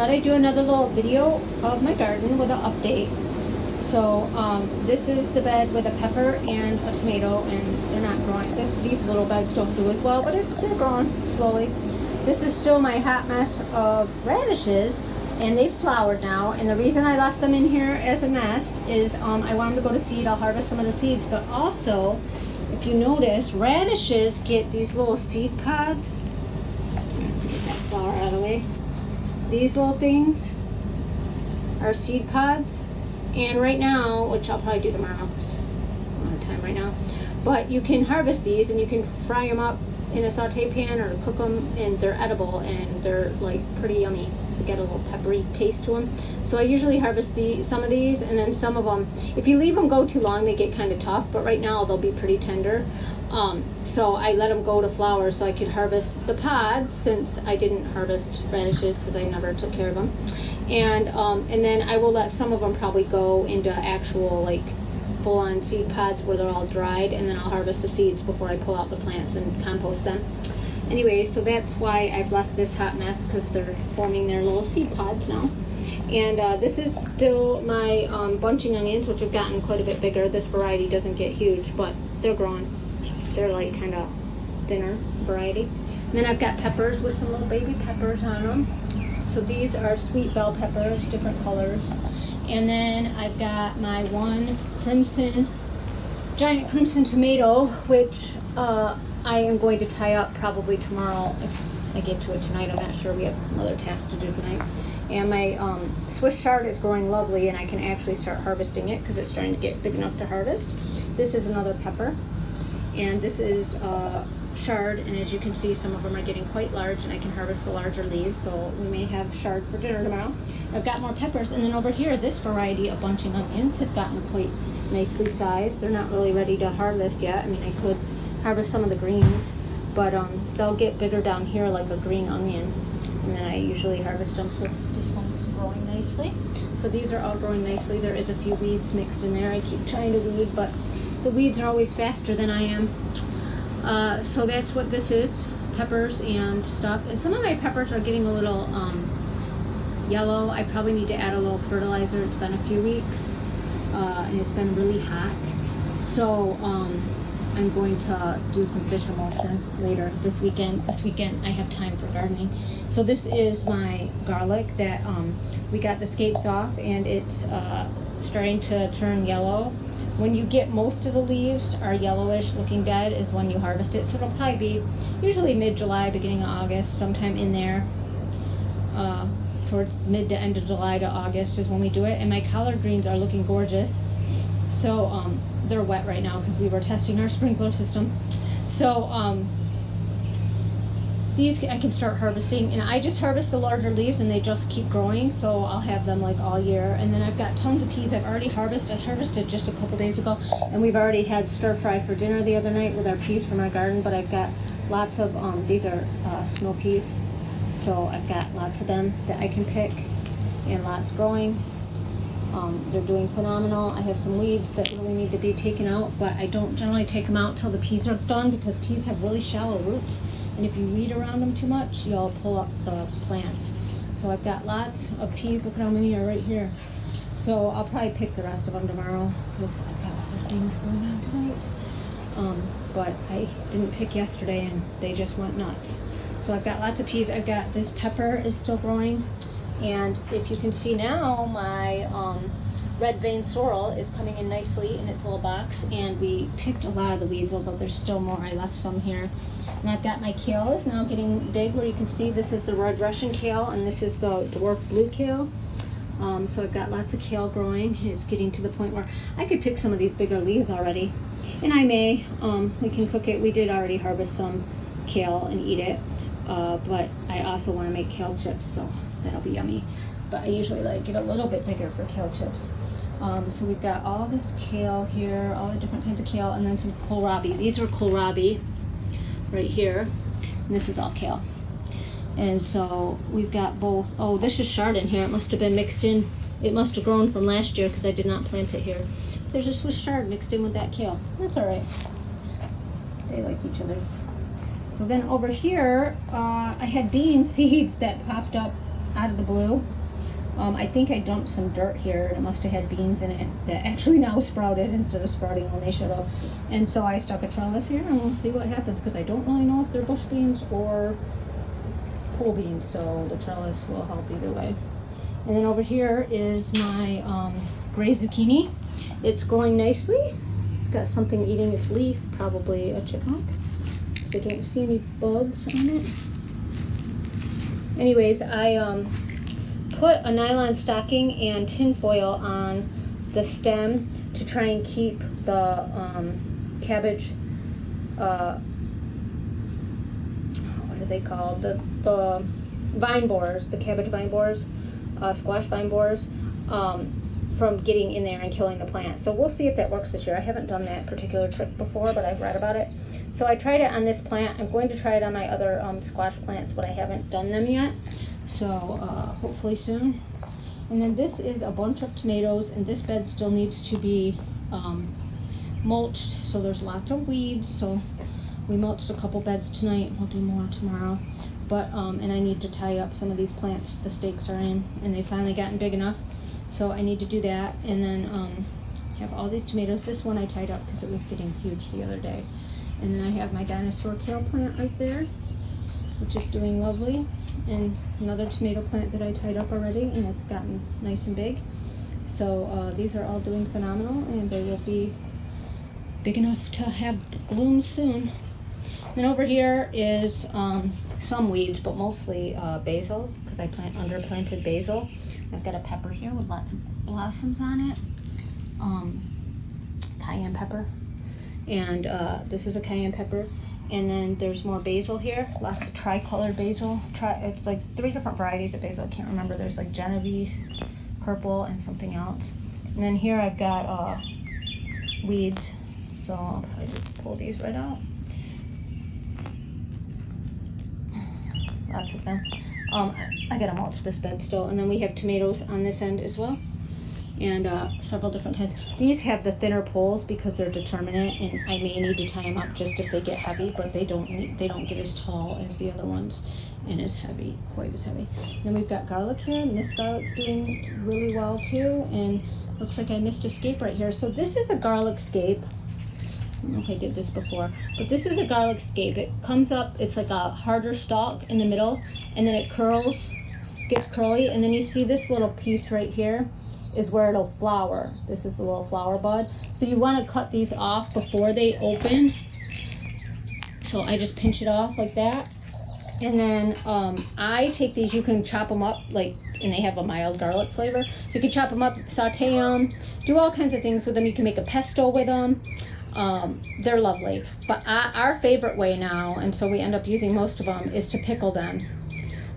thought I'd do another little video of my garden with an update. So this is the bed with a pepper and a tomato, and they're not growing. These little beds don't do as well, but they're growing slowly. This is still my hot mess of radishes, and they've flowered now. And the reason I left them in here as a mess is I want them to go to seed. I'll harvest some of the seeds, but also, if you notice, radishes get these little seed pods. Get that flower out of the way. These little things are seed pods. And right now, which I'll probably do tomorrow, I'm out of time right now, but you can harvest these and you can fry them up in a saute pan or cook them, and they're edible and they're like pretty yummy. They get a little peppery taste to them. So I usually harvest some of these, and then some of them, if you leave them go too long, they get kind of tough, but right now they'll be pretty tender. So I let them go to flower so I could harvest the pods, since I didn't harvest radishes because I never took care of them. And then I will let some of them probably go into actual like full-on seed pods where they're all dried, and then I'll harvest the seeds before I pull out the plants and compost them. Anyway, so that's why I've left this hot mess, because they're forming their little seed pods now. And this is still my bunching onions, which have gotten quite a bit bigger. This variety doesn't get huge, but they're growing. They're like kind of thinner variety. And then I've got peppers with some little baby peppers on them. So these are sweet bell peppers, different colors. And then I've got my one giant crimson tomato, which I am going to tie up probably tomorrow if I get to it tonight. I'm not sure. We have some other tasks to do tonight. And my Swiss chard is growing lovely, and I can actually start harvesting it because it's starting to get big enough to harvest. This is another pepper, and this is chard, and as you can see, some of them are getting quite large, and I can harvest the larger leaves, so we may have chard for dinner tomorrow. I've got more peppers, and then over here, this variety of bunching onions has gotten quite nicely sized. They're not really ready to harvest yet. I mean, I could harvest some of the greens, but they'll get bigger down here like a green onion, and then I usually harvest them. So this one's growing nicely. So these are all growing nicely. There is a few weeds mixed in there. I keep trying to weed, but the weeds are always faster than I am. So that's what this is, peppers and stuff. And some of my peppers are getting a little yellow. I probably need to add a little fertilizer. It's been a few weeks, and it's been really hot. So I'm going to do some fish emulsion later this weekend. This weekend I have time for gardening. So this is my garlic that we got the scapes off, and it's starting to turn yellow. When you get most of the leaves are yellowish looking dead is when you harvest it. So it'll probably be usually mid-July, beginning of August, sometime in there. Towards mid to end of July to August is when we do it. And my collard greens are looking gorgeous. So they're wet right now because we were testing our sprinkler system. So these I can start harvesting, and I just harvest the larger leaves and they just keep growing, so I'll have them like all year. And then I've got tons of peas I've already harvested. I harvested just a couple days ago, and we've already had stir fry for dinner the other night with our peas from our garden. But I've got lots of these are snow peas, so I've got lots of them that I can pick, and lots growing. They're doing phenomenal. I have some weeds that really need to be taken out, but I don't generally take them out till the peas are done, because peas have really shallow roots. And if you weed around them too much, you'll pull up the plants. So I've got lots of peas. Look at how many are right here. So I'll probably pick the rest of them tomorrow, because I've got other things going on tonight. But I didn't pick yesterday, and they just went nuts. So I've got lots of peas. I've got this pepper is still growing. And if you can see now, my red vein sorrel is coming in nicely in its little box. And we picked a lot of the weeds, although there's still more. I left some here. And I've got my kale is now getting big, where you can see this is the red Russian kale, and this is the dwarf blue kale. So I've got lots of kale growing. It's getting to the point where I could pick some of these bigger leaves already. And I may, we can cook it. We did already harvest some kale and eat it. But I also want to make kale chips, so that'll be yummy. But I usually like it a little bit bigger for kale chips. So we've got all this kale here, all the different kinds of kale, and then some kohlrabi. These are kohlrabi right here, and this is all kale. And so we've got both. Oh, this is chard in here. It must have been mixed in. It must have grown from last year because I did not plant it here. There's a Swiss chard mixed in with that kale. That's all right. They like each other. So then over here, I had bean seeds that popped up out of the blue. I think I dumped some dirt here, and it must have had beans in it that actually now sprouted instead of sprouting when they should have. And so I stuck a trellis here, and we'll see what happens, because I don't really know if they're bush beans or pole beans, so the trellis will help either way. And then over here is my gray zucchini. It's growing nicely. It's got something eating its leaf, probably a chipmunk. So I don't see any bugs on it. Anyways, I put a nylon stocking and tin foil on the stem to try and keep the cabbage, what are they called? The vine borers, the cabbage vine borers, squash vine borers, from getting in there and killing the plant. So we'll see if that works this year. I haven't done that particular trick before, but I've read about it. So I tried it on this plant. I'm going to try it on my other squash plants, but I haven't done them yet. So hopefully soon. And then this is a bunch of tomatoes, and this bed still needs to be mulched, so there's lots of weeds. So we mulched a couple beds tonight. We'll do more tomorrow. But and I need to tie up some of these plants the stakes are in, and they've finally gotten big enough. So I need to do that. And then have all these tomatoes. This one I tied up because it was getting huge the other day. And then I have my dinosaur kale plant right there, which is doing lovely. And another tomato plant that I tied up already, and it's gotten nice and big. So these are all doing phenomenal, and they will be big enough to have blooms soon. Then over here is some weeds, but mostly basil, because I underplanted basil. I've got a pepper here with lots of blossoms on it, cayenne pepper, and this is a cayenne pepper. And then there's more basil here, lots of tricolored basil. It's like 3 different varieties of basil. I can't remember. There's like Genovese, purple, and something else. And then here I've got weeds, so I'll probably just pull these right out. Lots of them. I gotta mulch this bed still. And then we have tomatoes on this end as well, and several different kinds. These have the thinner poles because they're determinate, and I may need to tie them up just if they get heavy, but they don't get as tall as the other ones and as heavy, quite as heavy. Then we've got garlic here, and this garlic's doing really well too, and looks like I missed a scape right here. So this is a garlic scape. I don't know if I did this before, but this is a garlic scape. It comes up, it's like a harder stalk in the middle, and then it curls, gets curly, and then you see this little piece right here is where it'll flower. This is a little flower bud. So you want to cut these off before they open. So I just pinch it off like that. And then I take these, you can chop them up, like, and they have a mild garlic flavor. So you can chop them up, saute them, do all kinds of things with them. You can make a pesto with them. They're lovely. But our favorite way now, and so we end up using most of them, is to pickle them.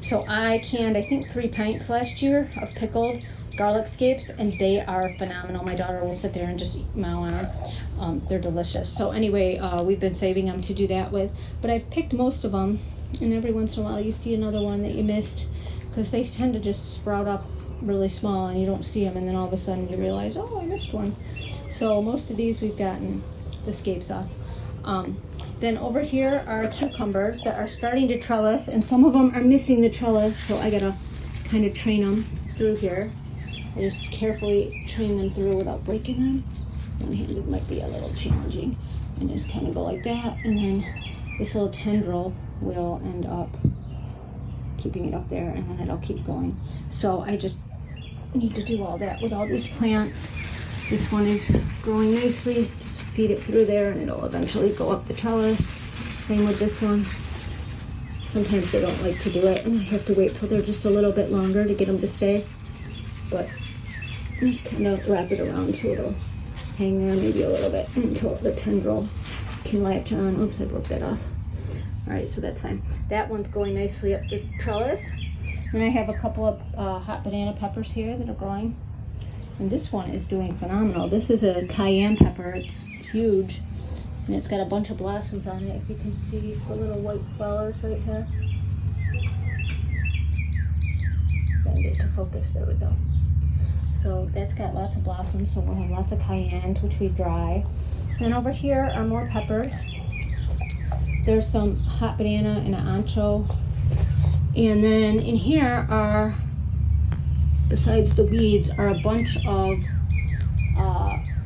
So I canned, I think, 3 pints last year of pickled garlic scapes, and they are phenomenal. My daughter will sit there and just mow on them. They're delicious. So anyway, we've been saving them to do that with, but I've picked most of them, and every once in a while you see another one that you missed, because they tend to just sprout up really small and you don't see them, and then all of a sudden you realize, oh, I missed one. So most of these we've gotten the scapes off. Then over here are cucumbers that are starting to trellis, and some of them are missing the trellis, so I gotta kind of train them through here. I just carefully train them through without breaking them. One-handed might be a little challenging. And just kind of go like that, and then this little tendril will end up keeping it up there, and then it'll keep going. So I just need to do all that with all these plants. This one is growing nicely. Just feed it through there, and it'll eventually go up the trellis. Same with this one. Sometimes they don't like to do it, and I have to wait till they're just a little bit longer to get them to stay. But just kind of wrap it around so it'll hang there maybe a little bit until the tendril can latch on. Oops, I broke that off. All right, so that's fine. That one's going nicely up the trellis. And I have a couple of hot banana peppers here that are growing. And this one is doing phenomenal. This is a cayenne pepper. It's huge. And it's got a bunch of blossoms on it. If you can see the little white flowers right here. Gotta get it to focus. There we go. So that's got lots of blossoms. So we'll have lots of cayenne, which we dry. And over here are more peppers. There's some hot banana and an ancho And then in here are, besides the weeds, are a bunch of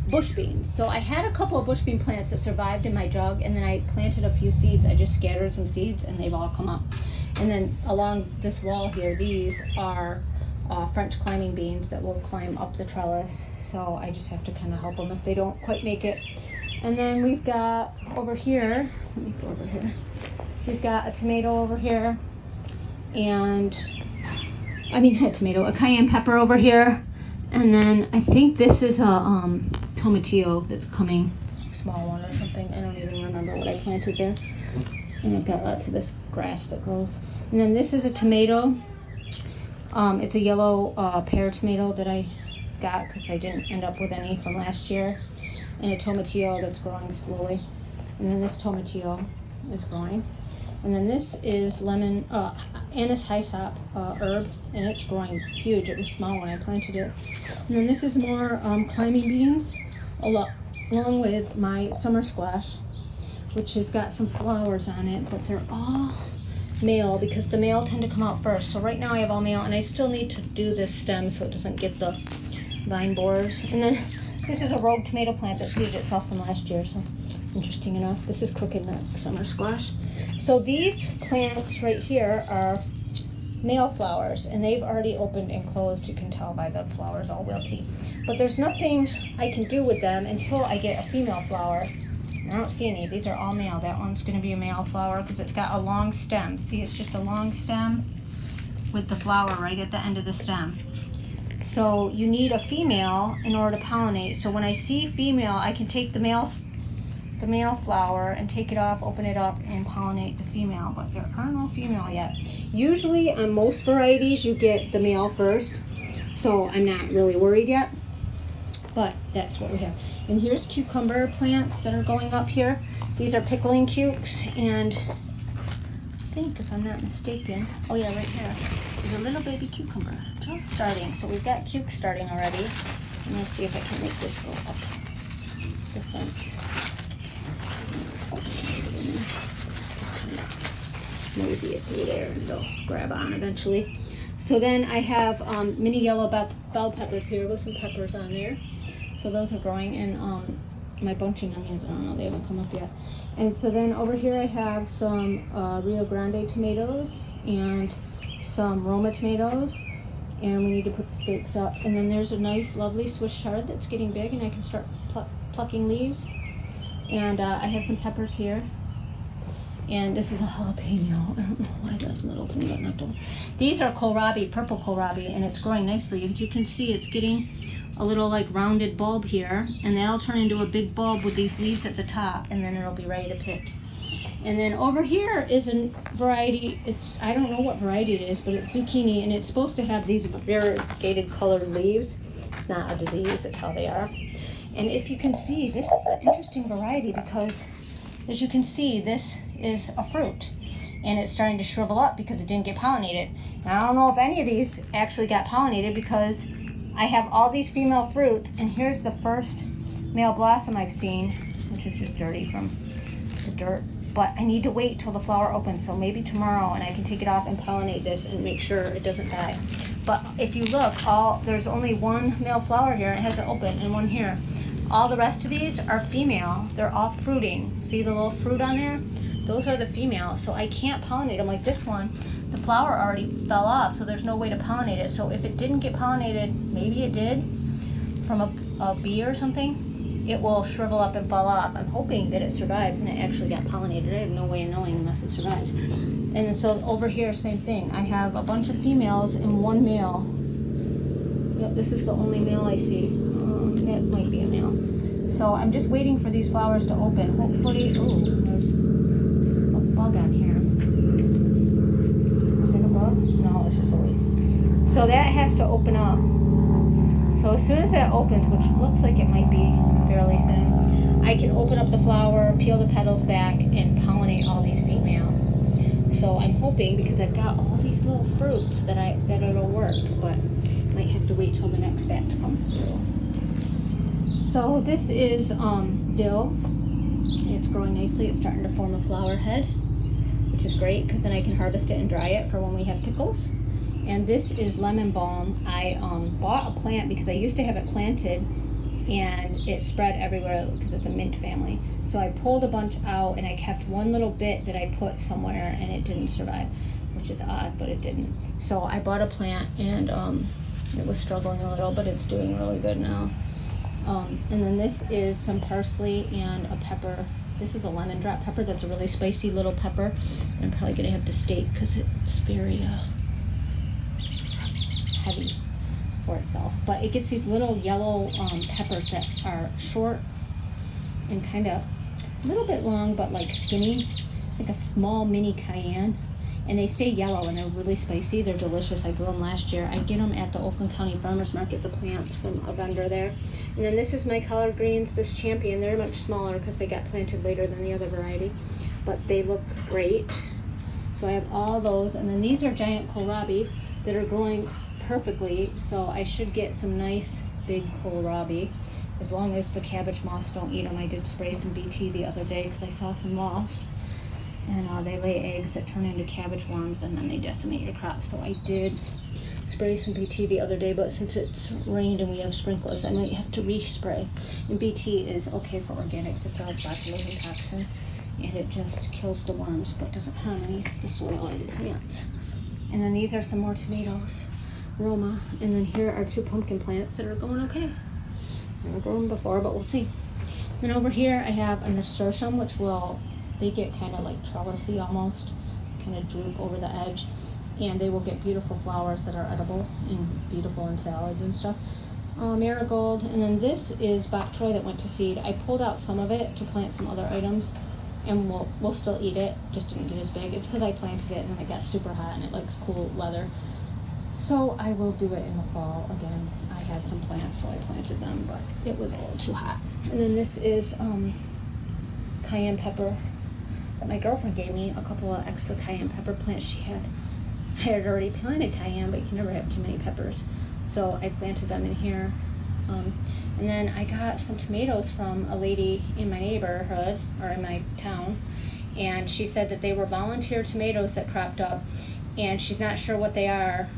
bush beans. So I had a couple of bush bean plants that survived in my jug, and then I planted a few seeds. I just scattered some seeds and they've all come up. And then along this wall here, these are French climbing beans that will climb up the trellis. So I just have to kind of help them if they don't quite make it. And then we've got over here, let me go over here. We've got a tomato over here, and a cayenne pepper over here. And then I think this is a tomatillo that's coming, small one or something. I don't even remember what I planted there. And I've got lots of this grass that grows. And then this is a tomato. It's a yellow pear tomato that I got because I didn't end up with any from last year. And a tomatillo that's growing slowly. And then this tomatillo is growing. And then this is lemon, anise hyssop herb, and it's growing huge. It was small when I planted it. And then this is more climbing beans, along with my summer squash, which has got some flowers on it, but they're all male because the male tend to come out first. So right now I have all male, and I still need to do this stem so it doesn't get the vine borers. And then this is a rogue tomato plant that seeded itself from last year, so interesting enough. This is crooked neck summer squash. So these plants right here are male flowers, and they've already opened and closed. You can tell by the flowers all wilty. But there's nothing I can do with them until I get a female flower. And I don't see any. These are all male. That one's going to be a male flower because it's got a long stem. See, it's just a long stem with the flower right at the end of the stem. So you need a female in order to pollinate. So when I see female, I can take the male flower and take it off, open it up, and pollinate the female, but there are no female yet. Usually on most varieties you get the male first, so I'm not really worried yet, but that's what we have. And here's cucumber plants that are going up here. These are pickling cukes, and I think, if I'm not mistaken, oh yeah, right here, there's a little baby cucumber just starting. So we've got cukes starting already. I'm gonna see if I can make this go up the fence. Nosy it through there, and they'll grab on eventually. So then I have mini yellow bell peppers here with some peppers on there. So those are growing, and my bunching onions, I don't know, they haven't come up yet. And so then over here I have some Rio Grande tomatoes and some Roma tomatoes, and we need to put the stakes up. And then there's a nice lovely Swiss chard that's getting big, and I can start plucking leaves. And I have some peppers here. And this is a jalapeno. I don't know why that little thing got knocked over. These are kohlrabi, purple kohlrabi, and it's growing nicely. As you can see, it's getting a little like rounded bulb here, and that'll turn into a big bulb with these leaves at the top, and then it'll be ready to pick. And then over here is a variety, I don't know what variety it is, but it's zucchini, and it's supposed to have these variegated colored leaves. It's not a disease, it's how they are. And if you can see, this is an interesting variety because, as you can see, this is a fruit, and it's starting to shrivel up because it didn't get pollinated. Now, I don't know if any of these actually got pollinated because I have all these female fruits, and here's the first male blossom I've seen, which is just dirty from the dirt. But I need to wait till the flower opens, so maybe tomorrow, and I can take it off and pollinate this and make sure it doesn't die. But if you look, there's only one male flower here, and it hasn't opened, and one here. All the rest of these are female. They're all fruiting. See the little fruit on there? Those are the females, so I can't pollinate them. Like this one, the flower already fell off, so there's no way to pollinate it. So if it didn't get pollinated, maybe it did, from a bee or something, it will shrivel up and fall off. I'm hoping that it survives and it actually got pollinated. I have no way of knowing unless it survives. And so over here, same thing. I have a bunch of females and one male. Yep, this is the only male I see. That might be a male. So I'm just waiting for these flowers to open. Hopefully, oh, there's a bug on here. Is it a bug? No, it's just a leaf. So that has to open up. So as soon as that opens, which looks like it might be fairly soon, I can open up the flower, peel the petals back, and pollinate all these female. So I'm hoping, because I've got all these little fruits, that it'll work, but might have to wait till the next batch comes through. So this is dill. It's growing nicely. It's starting to form a flower head, which is great because then I can harvest it and dry it for when we have pickles. And this is lemon balm. I bought a plant because I used to have it planted and it spread everywhere because it's a mint family. So I pulled a bunch out and I kept one little bit that I put somewhere and it didn't survive, which is odd, but it didn't. So I bought a plant and it was struggling a little, but it's doing really good now. And then this is some parsley and a pepper. This is a lemon drop pepper. That's a really spicy little pepper. I'm probably gonna have to stake because it's very heavy for itself. But it gets these little yellow peppers that are short and kind of a little bit long, but like skinny, like a small mini cayenne. And they stay yellow and they're really spicy. They're delicious. I grew them last year. I get them at the Oakland County Farmers Market, the plants from a vendor there. And then this is my collard greens, this Champion. They're much smaller because they got planted later than the other variety, but they look great. So I have all those. And then these are giant kohlrabi that are growing perfectly. So I should get some nice big kohlrabi as long as the cabbage moths don't eat them. I did spray some BT the other day because I saw some moths. And they lay eggs that turn into cabbage worms and then they decimate your crop. So I did spray some BT the other day, but since it's rained and we have sprinklers, I might have to respray. And BT is okay for organics. It's a botulism toxin and it just kills the worms but doesn't harm any of the soil or the plants. And then these are some more tomatoes, Roma. And then here are 2 pumpkin plants that are going okay. Never grown them before, but we'll see. Then over here I have a nasturtium, which they get kind of like trellisy almost, kind of droop over the edge, and they will get beautiful flowers that are edible and beautiful in salads and stuff. Marigold, and then this is bok choy that went to seed. I pulled out some of it to plant some other items, and we'll still eat it, just didn't get as big. It's because I planted it and then it got super hot and it likes cool weather. So I will do it in the fall again. I had some plants, so I planted them, but it was a little too hot. And then this is cayenne pepper. My girlfriend gave me a couple of extra cayenne pepper plants I had already planted cayenne, but you can never have too many peppers. So I planted them in here. And then I got some tomatoes from a lady in my neighborhood, or in my town, and she said that they were volunteer tomatoes that cropped up, and she's not sure what they are.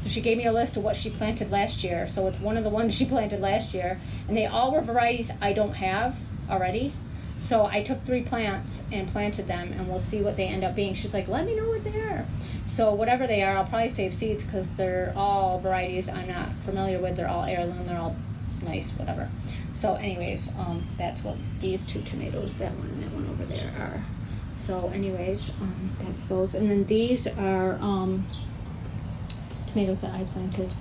So she gave me a list of what she planted last year. So it's one of the ones she planted last year, and they all were varieties I don't have already. So I took 3 plants and planted them, and we'll see what they end up being. She's like, let me know what they are. So whatever they are, I'll probably save seeds because they're all varieties I'm not familiar with. They're all heirloom. They're all nice, whatever. So anyways, that's what these 2 tomatoes, that one and that one over there, are. So anyways, that's those. And then these are tomatoes that I planted.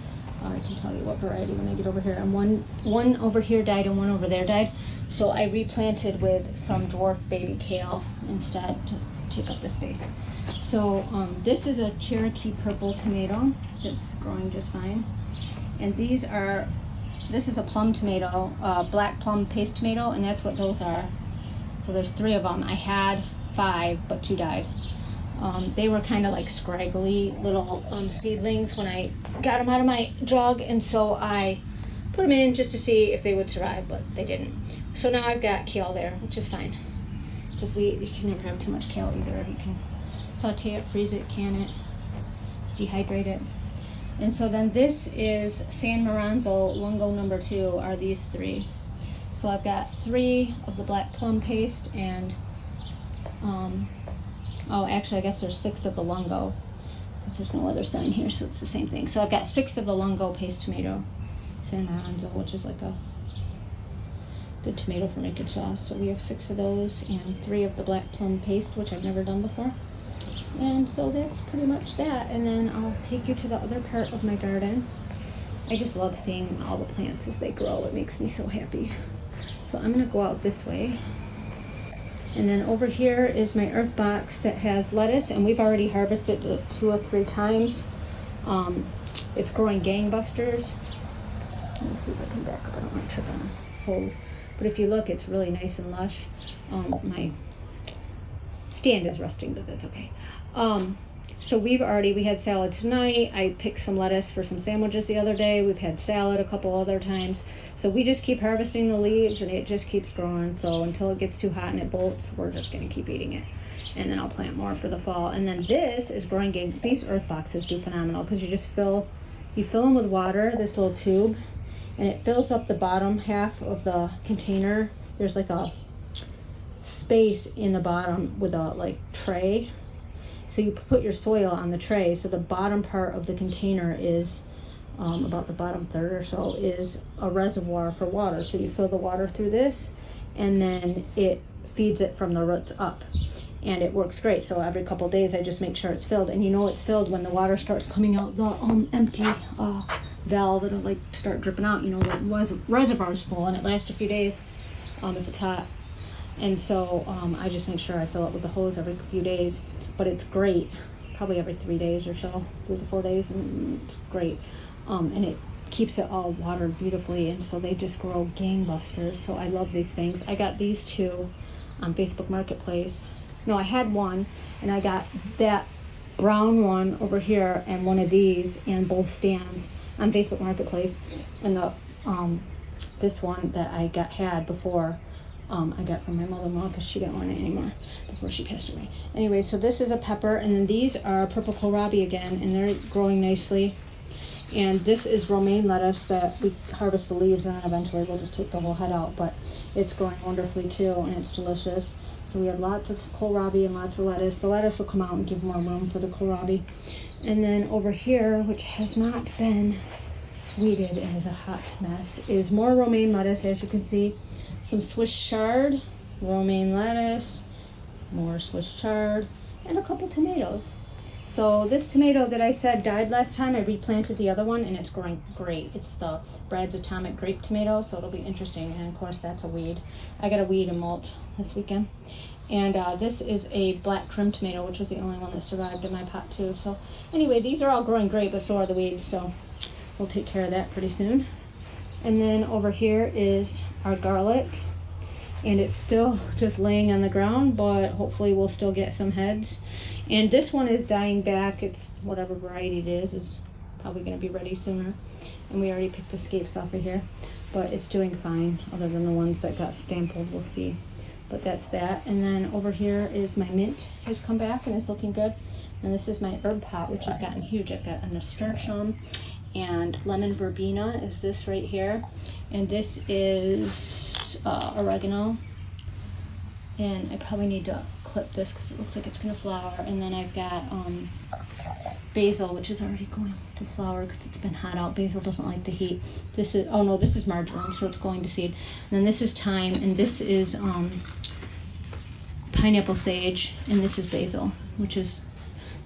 I can tell you what variety when I get over here. And one over here died and one over there died. So I replanted with some dwarf baby kale instead to take up the space. So this is a Cherokee purple tomato that's growing just fine. And this is a plum tomato, black plum paste tomato, and that's what those are. So there's 3 of them. I had 5, but 2 died. They were kind of like scraggly little seedlings when I got them out of my jug, and so I put them in just to see if they would survive, but they didn't. So now I've got kale there, which is fine, because you can never have too much kale either. You can saute it, freeze it, can it, dehydrate it. And so then this is San Maranzo Lungo number 2, are these 3. So I've got 3 of the black plum paste and actually I guess there's 6 of the lungo because there's no other sign here, so it's the same thing. So I've got 6 of the lungo paste tomato, San Maranzo, which is like a good tomato for making sauce. So we have 6 of those and 3 of the black plum paste, which I've never done before. And so that's pretty much that. And then I'll take you to the other part of my garden. I just love seeing all the plants as they grow. It makes me so happy. So I'm gonna go out this way. And then over here is my earth box that has lettuce, and we've already harvested it 2 or 3 times. It's growing gangbusters. Let me see if I can back up. I don't want to trip on holes. But if you look, it's really nice and lush. My stand is rusting, but that's okay. So we had salad tonight. I picked some lettuce for some sandwiches the other day. We've had salad a couple other times. So we just keep harvesting the leaves and it just keeps growing. So until it gets too hot and it bolts, we're just gonna keep eating it. and then I'll plant more for the fall. And then this is growing game. These earth boxes do phenomenal because you fill them with water, this little tube, and it fills up the bottom half of the container. There's like a space in the bottom with a like tray. So you put your soil on the tray. So the bottom part of the container is about the bottom third or so is a reservoir for water. So you fill the water through this, and then it feeds it from the roots up, and it works great. So every couple of days I just make sure it's filled, and you know it's filled when the water starts coming out the empty valve. It'll like start dripping out, you know, the reservoir's full, and it lasts a few days if it's hot. And so I just make sure I fill it with the hose every few days. But it's great, probably every 3 days or so, 3 to 4 days, and it's great. And it keeps it all watered beautifully, and so they just grow gangbusters. So I love these things. I got these two on Facebook Marketplace. No, I had one, and I got that brown one over here and one of these and both stands on Facebook Marketplace. And the this one that I had before, I got from my mother-in-law because she didn't want it anymore before she passed away. Anyway, so this is a pepper, and then these are purple kohlrabi again, and they're growing nicely. And this is romaine lettuce that we harvest the leaves, and then eventually we'll just take the whole head out. But it's growing wonderfully too, and it's delicious. So we have lots of kohlrabi and lots of lettuce. The lettuce will come out and give more room for the kohlrabi. And then over here, which has not been weeded and is a hot mess, is more romaine lettuce, as you can see. Some Swiss chard, romaine lettuce, more Swiss chard, and a couple tomatoes. So this tomato that I said died last time, I replanted the other one, and it's growing great. It's the Brad's Atomic Grape Tomato, so it'll be interesting. And of course, that's a weed. I got a weed and mulch this weekend. And this is a black crim tomato, which was the only one that survived in my pot too. So anyway, these are all growing great, but so are the weeds. So we'll take care of that pretty soon. And then over here is our garlic, and it's still just laying on the ground, but hopefully we'll still get some heads. And this one is dying back. It's whatever variety it is probably going to be ready sooner. And we already picked the scapes off of here, but it's doing fine other than the ones that got stampled. We'll see. But that's that. And then over here is my mint has come back, and it's looking good. And this is my herb pot, which has gotten huge. I've got a nasturtium, and lemon verbena is this right here, and this is oregano, and I probably need to clip this because it looks like it's going to flower. And then I've got basil, which is already going to flower because it's been hot out. Basil doesn't like the heat. This is, oh no, this is marjoram, so it's going to seed. And then this is thyme, and this is pineapple sage, and this is basil, which is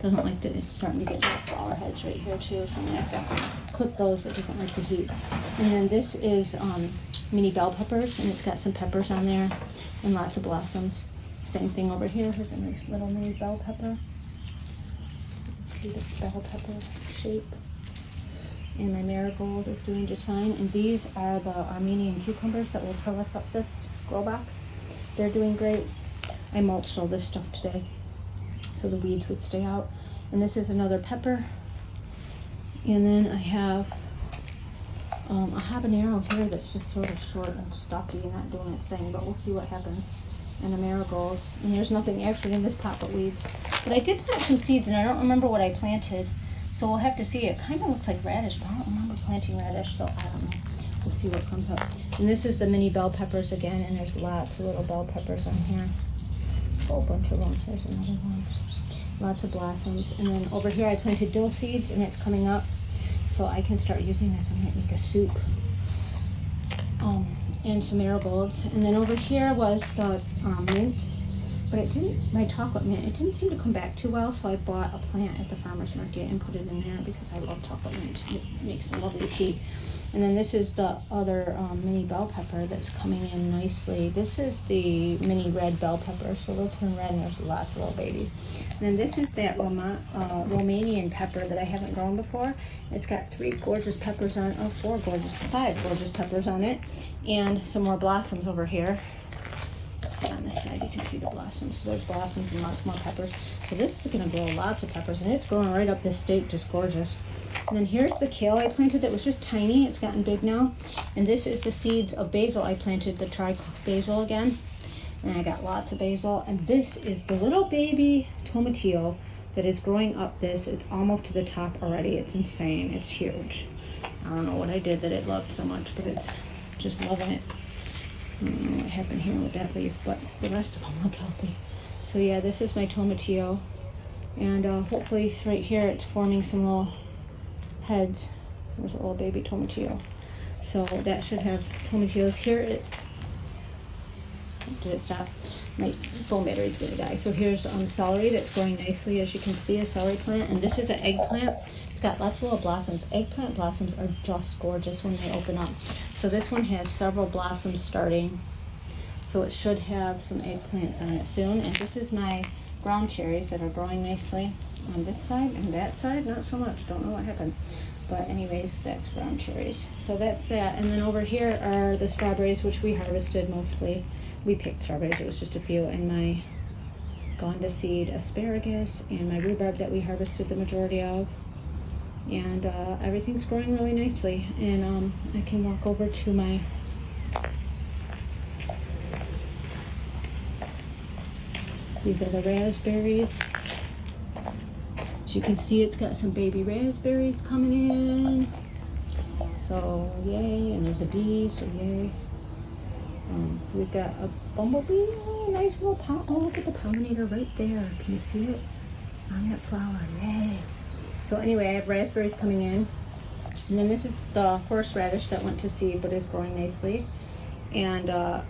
doesn't like it's starting to get little flower heads right here too, so I'm gonna have to clip those. That doesn't like the heat. And then this is mini bell peppers, and it's got some peppers on there and lots of blossoms. Same thing over here. Here's a nice little mini bell pepper. You can see the bell pepper shape. And my marigold is doing just fine. And these are the Armenian cucumbers that will trellis up this grow box. They're doing great. I mulched all this stuff today so the weeds would stay out. And this is another pepper. And then I have a habanero here that's just sort of short and stocky and not doing its thing, but we'll see what happens. And a marigold. And there's nothing actually in this pot but weeds. But I did plant some seeds, and I don't remember what I planted, so we'll have to see. It kind of looks like radish, but I don't remember planting radish, so I don't know. We'll see what comes up. And this is the mini bell peppers again, and there's lots of little bell peppers on here. A whole bunch of them. There's another one. Lots of blossoms. And then over here I planted dill seeds, and it's coming up, so I can start using this. I'm going to make a soup. And some marigolds. And then over here was the mint, but it didn't, my chocolate mint, it didn't seem to come back too well, so I bought a plant at the farmer's market and put it in there because I love chocolate mint. It makes a lovely tea. And then this is the other mini bell pepper that's coming in nicely. This is the mini red bell pepper, so they'll turn red, and there's lots of little babies. And then this is that Romanian pepper that I haven't grown before. It's got 5 gorgeous peppers on it, and some more blossoms over here. See on this side, you can see the blossoms. So there's blossoms and lots more peppers. So this is going to grow lots of peppers, and it's growing right up this stake, just gorgeous. And then here's the kale I planted that was just tiny. It's gotten big now. And this is the seeds of basil I planted to try basil again. And I got lots of basil. And this is the little baby tomatillo that is growing up this. It's almost to the top already. It's insane. It's huge. I don't know what I did that it loved so much, but it's just loving it. I don't know what happened here with that leaf, but the rest of them look healthy. So yeah, this is my tomatillo. And hopefully right here it's forming some little heads. There's a little baby tomatillo. So that should have tomatillos here. Did it stop? My phone battery's gonna die. So here's celery that's growing nicely, as you can see, a celery plant. And this is an eggplant. It's got lots of little blossoms. Eggplant blossoms are just gorgeous when they open up. So this one has several blossoms starting. So it should have some eggplants on it soon. And this is my ground cherries that are growing nicely on this side, and that side not so much. Don't know what happened. But anyways, that's ground cherries. So that's that. And then over here are the strawberries, which we harvested mostly. We picked strawberries, it was just a few, and my gone to seed asparagus and my rhubarb that we harvested the majority of. And everything's growing really nicely. And I can walk over to my these are the raspberries. As you can see, it's got some baby raspberries coming in. So yay, and there's a bee, so yay. So we've got a bumblebee, nice little pop. Oh, look at the pollinator right there. Can you see it? On that flower, yay. So anyway, I have raspberries coming in. And then this is the horseradish that went to seed, but is growing nicely. And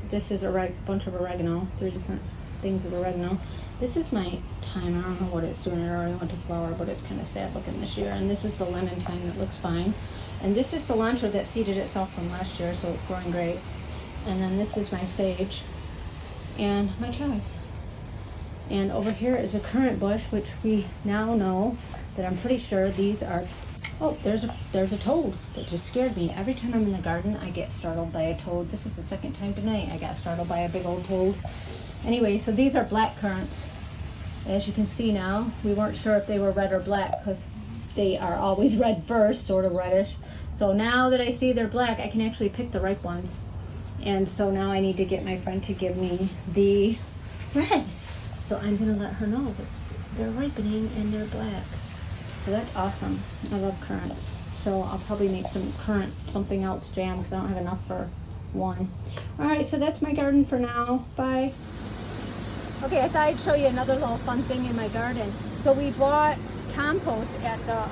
this is a bunch of oregano, 3 different things of oregano. This is my thyme. I don't know what it's doing. It already went to flower, but it's kind of sad looking this year. And this is the lemon thyme that looks fine. And this is cilantro that seeded itself from last year, so it's growing great. And then this is my sage and my chives. And over here is a currant bush, which we now know that I'm pretty sure these are. Oh, there's a toad that just scared me. Every time I'm in the garden, I get startled by a toad. This is the second time tonight I got startled by a big old toad. Anyway, so these are black currants. As you can see now, we weren't sure if they were red or black because they are always red first, sort of reddish. So now that I see they're black, I can actually pick the ripe ones. And so now I need to get my friend to give me the red. So I'm gonna let her know that they're ripening and they're black. So that's awesome. I love currants. So I'll probably make some currant something else jam because I don't have enough for one. All right, so that's my garden for now. Bye. Okay, I thought I'd show you another little fun thing in my garden. So we bought compost at the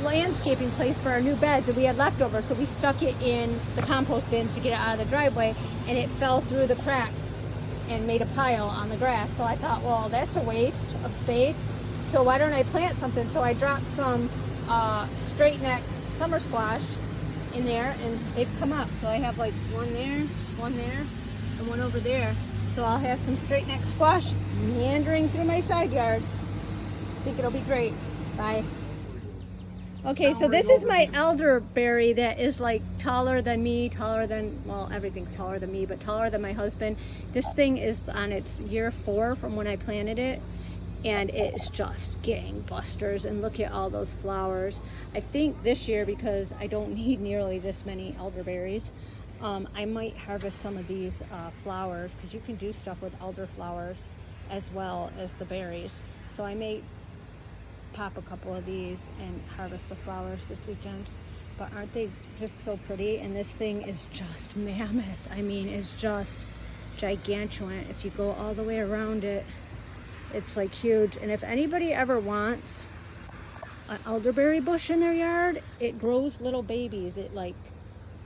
landscaping place for our new beds, and we had leftovers, so we stuck it in the compost bins to get it out of the driveway, and it fell through the crack and made a pile on the grass. So I thought, well, that's a waste of space, so why don't I plant something? So I dropped some straight neck summer squash in there, and they've come up. So I have like one there, and one over there. So I'll have some straight neck squash meandering through my side yard. I think it'll be great. Bye. Okay, so this is my elderberry that is like taller than me, well, everything's taller than me, but taller than my husband. This thing is on its year 4 from when I planted it, and it's just gangbusters. And look at all those flowers. I think this year, because I don't need nearly this many elderberries, I might harvest some of these flowers, because you can do stuff with elderflowers as well as the berries. So I may pop a couple of these and harvest the flowers this weekend. But aren't they just so pretty? And this thing is just mammoth. I mean, it's just gigantuan. If you go all the way around it, it's like huge. And if anybody ever wants an elderberry bush in their yard, it grows little babies. It like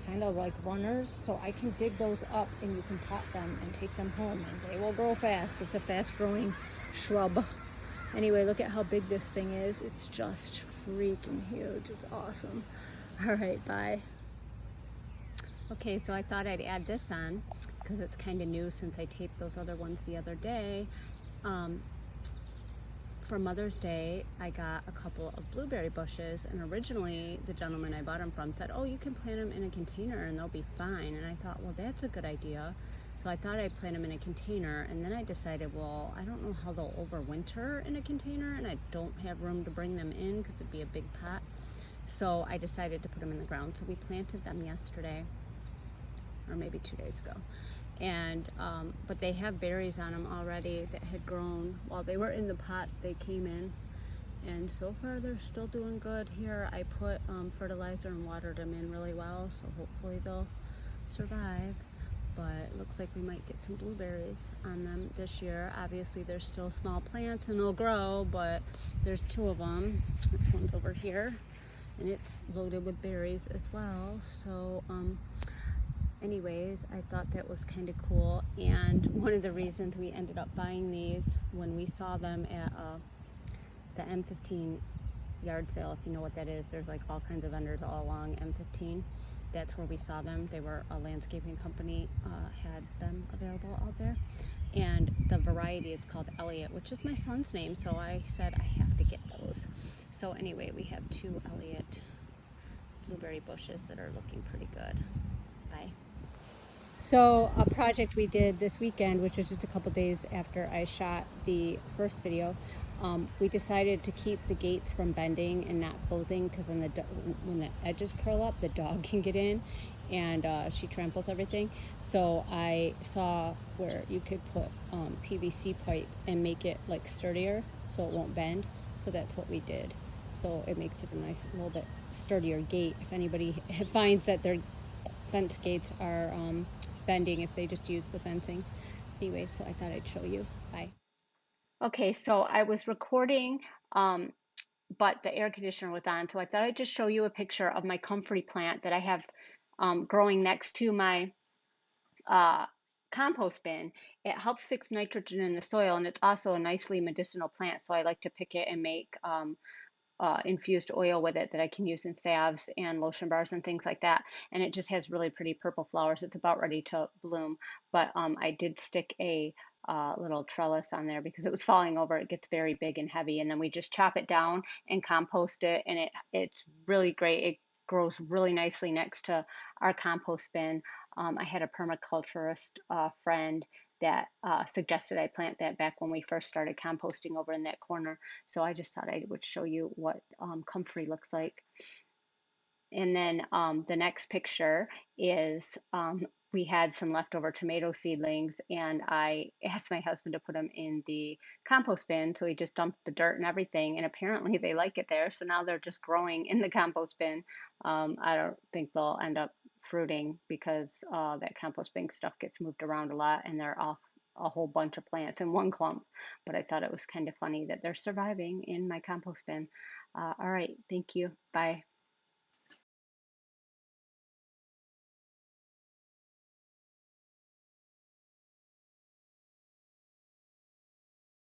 kind of like runners, so I can dig those up and you can pot them and take them home, and they will grow fast. It's a fast growing shrub. Anyway, look at how big this thing is. It's just freaking huge. It's awesome. All right, bye. Okay, so I thought I'd add this on because it's kind of new since I taped those other ones the other day. For Mother's Day, I got a couple of blueberry bushes, and originally the gentleman I bought them from said, oh, you can plant them in a container and they'll be fine. And I thought, well, that's a good idea. So I thought I'd plant them in a container, and then I decided, well, I don't know how they'll overwinter in a container, and I don't have room to bring them in because it'd be a big pot. So I decided to put them in the ground. So we planted them yesterday, or maybe 2 days ago. And but they have berries on them already that had grown while they were in the pot they came in, and so far they're still doing good. Here I put fertilizer and watered them in really well, so hopefully they'll survive. But it looks like we might get some blueberries on them this year. Obviously they're still small plants and they'll grow, but there's 2 of them. This one's over here and it's loaded with berries as well. So anyways, I thought that was kind of cool. And one of the reasons we ended up buying these when we saw them at the M15 yard sale, if you know what that is, there's like all kinds of vendors all along M15. That's where we saw them. They were a landscaping company, had them available out there. And the variety is called Elliot, which is my son's name. So I said I have to get those. So anyway, we have 2 Elliot blueberry bushes that are looking pretty good. Bye. So a project we did this weekend, which was just a couple days after I shot the first video, we decided to keep the gates from bending and not closing, because when the edges curl up, the dog can get in and she tramples everything. So I saw where you could put PVC pipe and make it like sturdier so it won't bend. So that's what we did. So it makes it a nice little bit sturdier gate if anybody finds that their fence gates are bending if they just use the fencing. Anyway, so I thought I'd show you. Bye. Okay, so I was recording, but the air conditioner was on, so I thought I'd just show you a picture of my comfrey plant that I have growing next to my uh, compost bin. It helps fix nitrogen in the soil, and it's also a nicely medicinal plant, so I like to pick it and make infused oil with it that I can use in salves and lotion bars and things like that. And it just has really pretty purple flowers. It's about ready to bloom. But I did stick a little trellis on there because it was falling over. It gets very big and heavy. And then we just chop it down and compost it. And it's really great. It grows really nicely next to our compost bin. I had a permaculturist friend that suggested I plant that back when we first started composting over in that corner. So I just thought I would show you what comfrey looks like. And then the next picture is we had some leftover tomato seedlings, and I asked my husband to put them in the compost bin. So he just dumped the dirt and everything, and apparently they like it there. So now they're just growing in the compost bin. I don't think they'll end up fruiting because that compost bin stuff gets moved around a lot, and they're off a whole bunch of plants in one clump. But I thought it was kind of funny that they're surviving in my compost bin. All right, thank you. Bye.